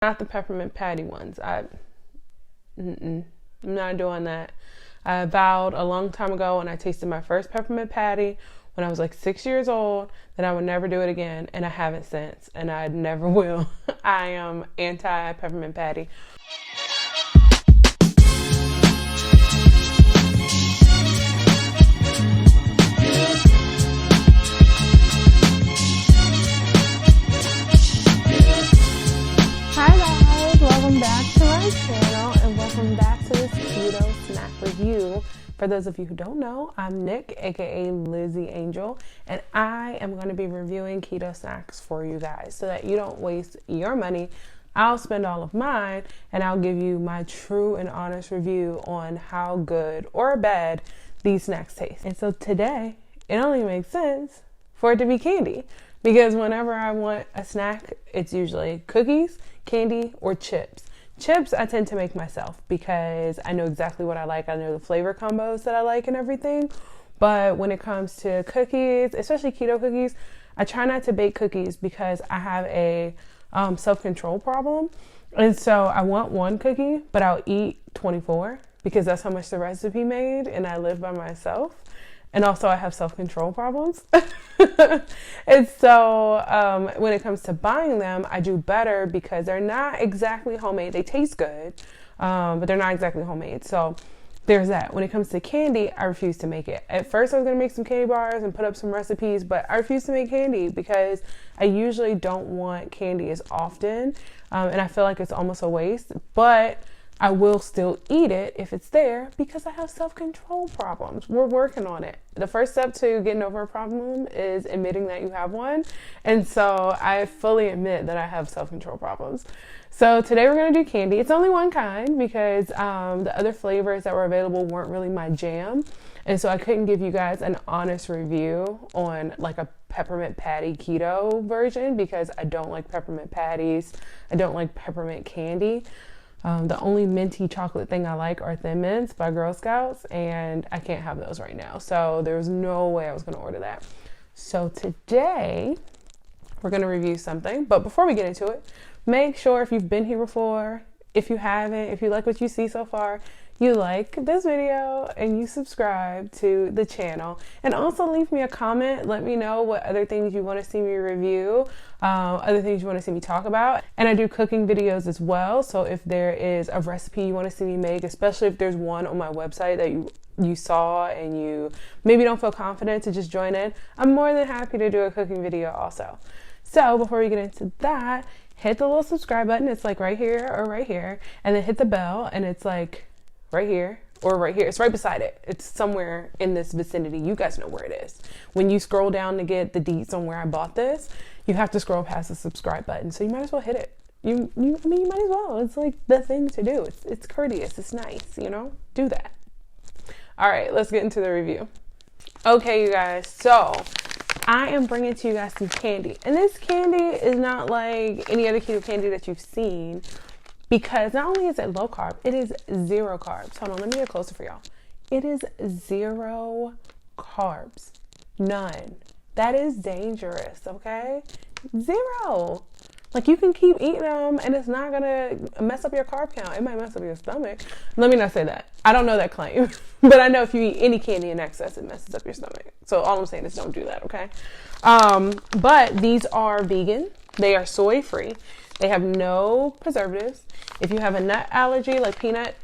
Not the peppermint patty ones. I'm not doing that. I vowed a long time ago when I tasted my first peppermint patty when I was like 6 years old that I would never do it again, and I haven't since, and I never will. I am anti-peppermint patty. Hi guys, welcome back to my channel and welcome back to this keto snack review. For those of you who don't know, I'm Nick, aka LizeeAngel, and I am going to be reviewing keto snacks for you guys so that you don't waste your money. I'll spend all of mine and I'll give you my true and honest review on how good or bad these snacks taste. And so today, it only makes sense for it to be candy, because whenever I want a snack, it's usually cookies, candy, or chips. Chips I tend to make myself because I know exactly what I like. I know the flavor combos that I like and everything. But when it comes to cookies, especially keto cookies, I try not to bake cookies because I have a self-control problem. And so I want one cookie, but I'll eat 24 because that's how much the recipe made, and I live by myself. And also I have self-control problems. And so when it comes to buying them, I do better because they're not exactly homemade. They taste good, but they're not exactly homemade. So there's that. When it comes to candy, I refuse to make it. At first I was going to make some candy bars and put up some recipes, but I refuse to make candy because I usually don't want candy as often. And I feel like it's almost a waste, but I will still eat it if it's there because I have self-control problems. We're working on it. The first step to getting over a problem is admitting that you have one. And so I fully admit that I have self-control problems. So today we're going to do candy. It's only one kind because the other flavors that were available weren't really my jam. And so I couldn't give you guys an honest review on like a peppermint patty keto version because I don't like peppermint patties. I don't like peppermint candy. The only minty chocolate thing I like are Thin Mints by Girl Scouts, and I can't have those right now. So there was no way I was going to order that. So today we're going to review something. But before we get into it, make sure if you've been here before, if you haven't, if you like what you see so far, you like this video and you subscribe to the channel, and also leave me a comment. Let me know what other things you want to see me review, other things you want to see me talk about. And I do cooking videos as well, so if there is a recipe you want to see me make, especially if there's one on my website that you saw and you maybe don't feel confident to just join in, I'm more than happy to do a cooking video also. So before we get into that, hit the little subscribe button. It's like right here or right here, and then hit the bell, and it's like right here or right here. It's right beside it. It's somewhere in this vicinity. You guys know where it is. When you scroll down to get the deets on where I bought this, you have to scroll past the subscribe button. So you might as well hit it. I mean, you might as well. It's like the thing to do. It's courteous. It's nice, you know? Do that. All right, let's get into the review. Okay, you guys. So I am bringing to you guys some candy. And this candy is not like any other keto candy that you've seen, because not only is it low carb, it is zero carbs. Hold on, let me get closer for y'all. It is zero carbs. None. That is dangerous, okay? Zero. Like, you can keep eating them and it's not gonna mess up your carb count. It might mess up your stomach. Let me not say that. I don't know that claim. But I know if you eat any candy in excess, it messes up your stomach. So all I'm saying is don't do that, okay? But these are vegan. They are soy free. They have no preservatives. If you have a nut allergy, like peanut,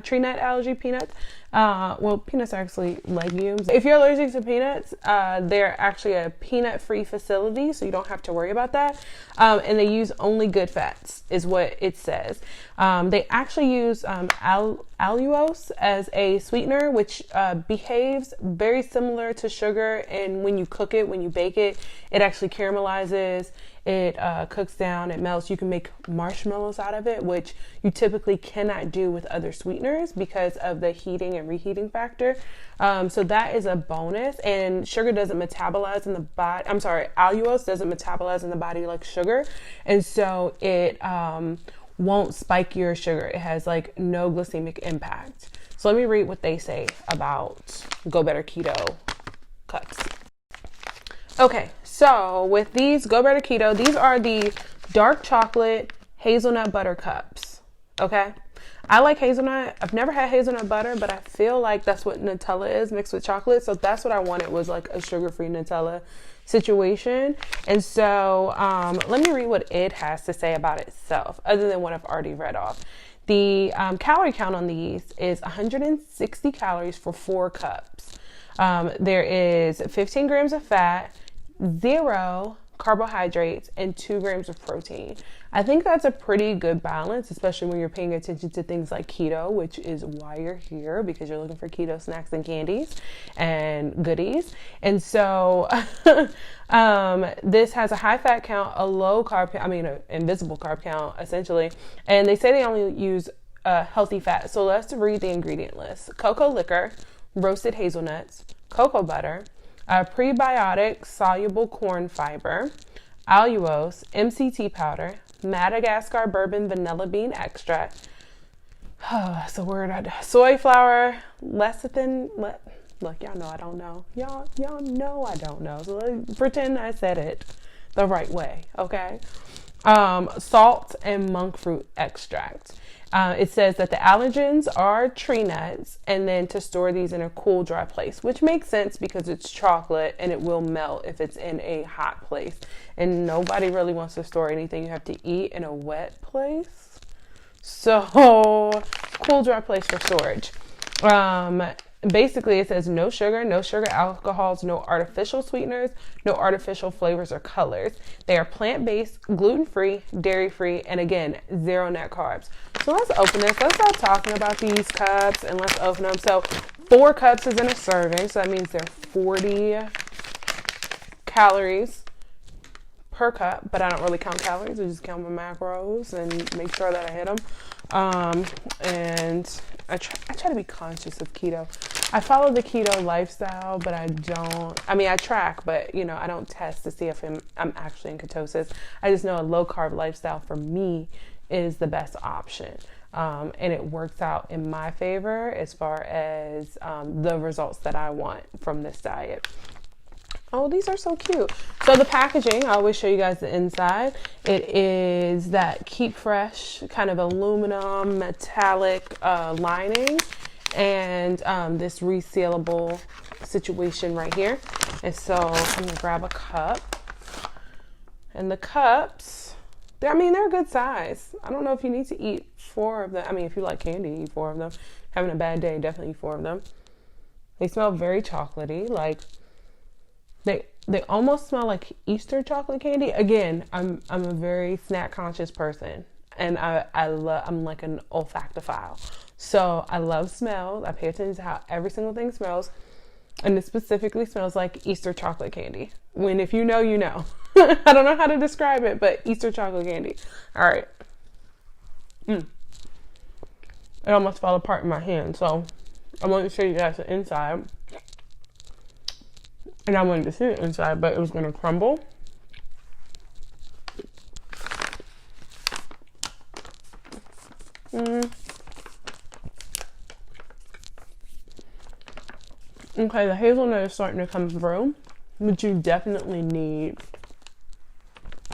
tree nut allergy, peanuts, well, peanuts are actually legumes. If you're allergic to peanuts, they're actually a peanut-free facility, so you don't have to worry about that. And they use only good fats, is what it says. They actually use allulose as a sweetener, which behaves very similar to sugar. And when you cook it, when you bake it, it actually caramelizes. It cooks down, it melts. You can make marshmallows out of it, which you typically cannot do with other sweeteners because of the heating and reheating factor. So that is a bonus. And sugar doesn't metabolize in the body. I'm sorry, allulose doesn't metabolize in the body like sugar. And so it won't spike your sugar. It has like no glycemic impact. So let me read what they say about Go Better Keto cups. Okay, so with these Go Better Keto, these are the dark chocolate hazelnut butter cups. Okay. I like hazelnut. I've never had hazelnut butter, but I feel like that's what Nutella is mixed with chocolate. So that's what I wanted, was like a sugar-free Nutella situation. And so let me read what it has to say about itself, other than what I've already read off. The calorie count on these is 160 calories for 4 cups. There is 15 grams of fat, 0 carbohydrates, and 2 grams of protein. I think that's a pretty good balance, especially when you're paying attention to things like keto, which is why you're here, because you're looking for keto snacks and candies and goodies. And so this has a high fat count, a low carb, an invisible carb count, essentially. And they say they only use healthy fat. So let's read the ingredient list. Cocoa liquor, roasted hazelnuts, cocoa butter, prebiotic soluble corn fiber, allulose, MCT powder, Madagascar bourbon vanilla bean extract. That's a word. Soy flour, lecithin. Look, y'all know I don't know. Y'all know I don't know. So pretend I said it the right way, okay? Salt and monk fruit extract. It says that the allergens are tree nuts, and then to store these in a cool, dry place, which makes sense because it's chocolate and it will melt if it's in a hot place. And nobody really wants to store anything you have to eat in a wet place. So cool, dry place for storage. Basically, it says no sugar alcohols, no artificial sweeteners, no artificial flavors or colors. They are plant-based, gluten-free, dairy-free, and again, 0 net carbs. So let's open this. Let's start talking about these cups and let's open them. So 4 cups is in a serving. So that means they're 40 calories per cup, but I don't really count calories. I just count my macros and make sure that I hit them. And I try to be conscious of keto. I follow the keto lifestyle, but I track, but I don't test to see if I'm actually in ketosis. I just know a low carb lifestyle for me is the best option. And it works out in my favor as far as the results that I want from this diet. Oh, these are so cute. So the packaging, I always show you guys the inside. It is that Keep Fresh kind of aluminum metallic lining, and this resealable situation right here. And so I'm gonna grab a cup, and the cups, they're a good size. I don't know if you need to eat 4 of them. If you like candy, eat 4 of them. Having a bad day, definitely eat 4 of them. They smell very chocolatey, like they almost smell like Easter chocolate candy. Again, I'm a very snack conscious person, and I'm like an olfactophile. So I love smells. I pay attention to how every single thing smells, and it specifically smells like Easter chocolate candy. If you know, you know. I don't know how to describe it, but Easter chocolate candy. All right. It almost fell apart in my hand, so I wanted to show you guys the inside. And I wanted to see it inside, but it was going to crumble. Okay, the hazelnut is starting to come through, which you definitely need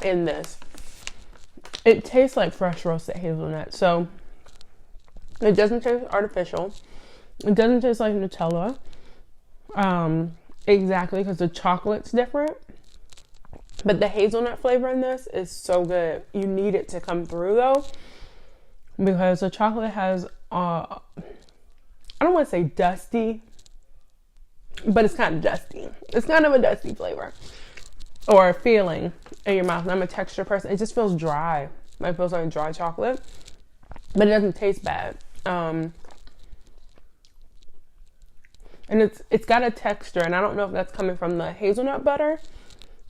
in this. It tastes like fresh roasted hazelnut, so it doesn't taste artificial. It doesn't taste like Nutella. Exactly, because the chocolate's different. But the hazelnut flavor in this is so good. You need it to come through though, because the chocolate has, I don't want to say dusty, but it's kind of dusty. It's kind of a dusty flavor or feeling in your mouth. And I'm a texture person. It just feels dry. It feels like dry chocolate, but it doesn't taste bad. And it's got a texture, and I don't know if that's coming from the hazelnut butter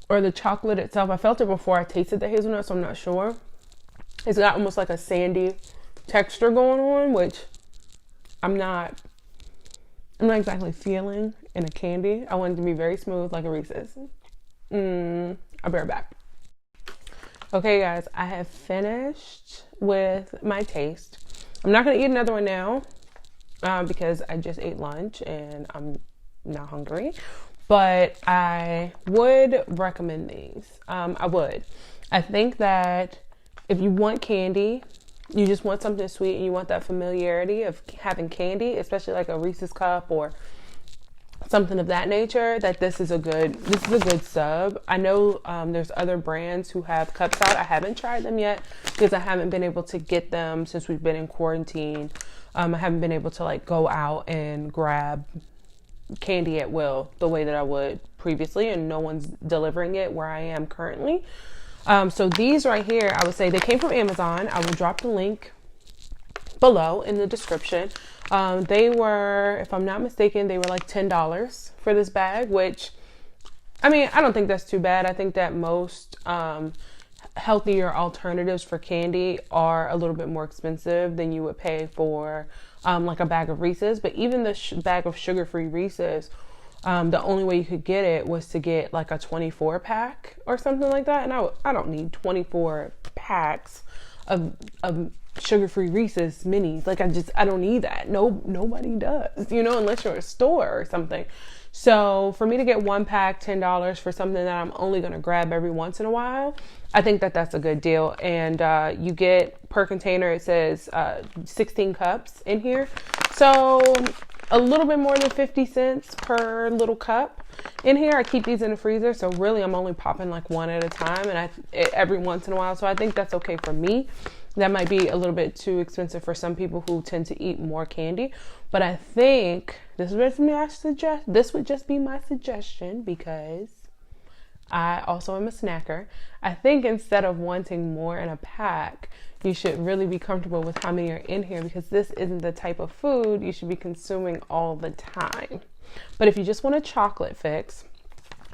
or the chocolate itself. I felt it before I tasted the hazelnut, so I'm not sure. It's got almost like a sandy texture going on, which I'm not exactly feeling in a candy. I want it to be very smooth, like a Reese's. I'll be right back. Okay, guys, I have finished with my taste. I'm not going to eat another one now. Because I just ate lunch and I'm not hungry, but I would recommend these. I would. I think that if you want candy, you just want something sweet and you want that familiarity of having candy, especially like a Reese's cup or something of that nature, that this is a good sub. I know there's other brands who have cups out. I haven't tried them yet because I haven't been able to get them since we've been in quarantine. I haven't been able to like go out and grab candy at will the way that I would previously, and no one's delivering it where I am currently. So these right here, I would say they came from Amazon. I will drop the link below in the description. They were, if I'm not mistaken, they were like $10 for this bag, which, I mean, I don't think that's too bad. I think that most healthier alternatives for candy are a little bit more expensive than you would pay for like a bag of Reese's. But even the bag of sugar-free Reese's, the only way you could get it was to get like a 24 pack or something like that. And I don't need 24 packs of sugar-free Reese's minis. Like I don't need that. Nobody does, you know, unless you're a store or something. So for me to get one pack, $10 for something that I'm only going to grab every once in a while, I think that that's a good deal. And you get per container, it says 16 cups in here. So a little bit more than 50 cents per little cup in here. I keep these in the freezer, so really I'm only popping like one at a time, and every once in a while. So I think that's okay for me. That might be a little bit too expensive for some people who tend to eat more candy, but I think this would just be my suggestion, because I also am a snacker. I think instead of wanting more in a pack, you should really be comfortable with how many are in here, because this isn't the type of food you should be consuming all the time. But if you just want a chocolate fix,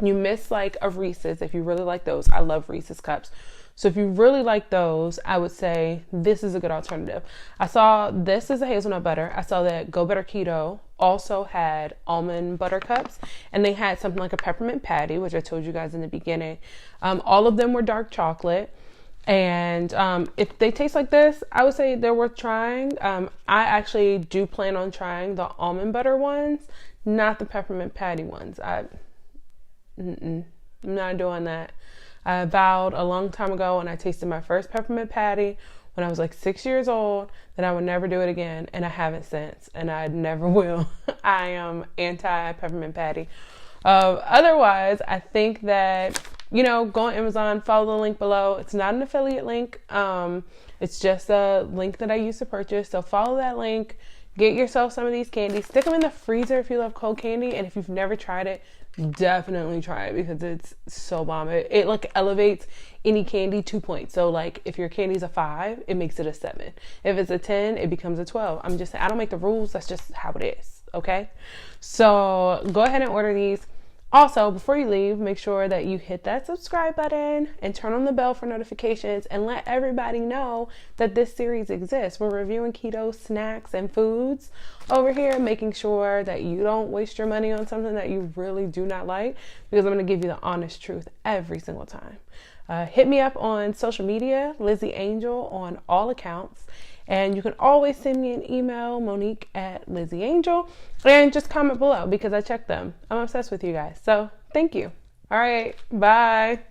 you miss like a Reese's, if you really like those. I love Reese's cups. So if you really like those, I would say this is a good alternative. I saw this is a hazelnut butter. I saw that Go Better Keto also had almond butter cups, and they had something like a peppermint patty, which I told you guys in the beginning. All of them were dark chocolate. And if they taste like this, I would say they're worth trying. I actually do plan on trying the almond butter ones, not the peppermint patty ones. I'm not doing that. I vowed a long time ago when I tasted my first peppermint patty when I was like 6 years old that I would never do it again, and I haven't since, and I never will. I am anti-peppermint patty. Otherwise, I think that, you know, go on Amazon, follow the link below. It's not an affiliate link. It's just a link that I use to purchase. So follow that link, get yourself some of these candies, stick them in the freezer if you love cold candy. And if you've never tried it, definitely try it, because it's so bomb. It like elevates any candy 2 points. So like if your candy's a 5, it makes it a 7. If it's a 10, it becomes a 12. I'm just saying, I don't make the rules. That's just how it is. Okay. So go ahead and order these. Also, before you leave, make sure that you hit that subscribe button and turn on the bell for notifications, and let everybody know that this series exists. We're reviewing keto snacks and foods over here, making sure that you don't waste your money on something that you really do not like, because I'm going to give you the honest truth every single time. Hit me up on social media, LizeeAngel on all accounts. And you can always send me an email, Monique@LizeeAngel, and just comment below, because I check them. I'm obsessed with you guys. So thank you. All right. Bye.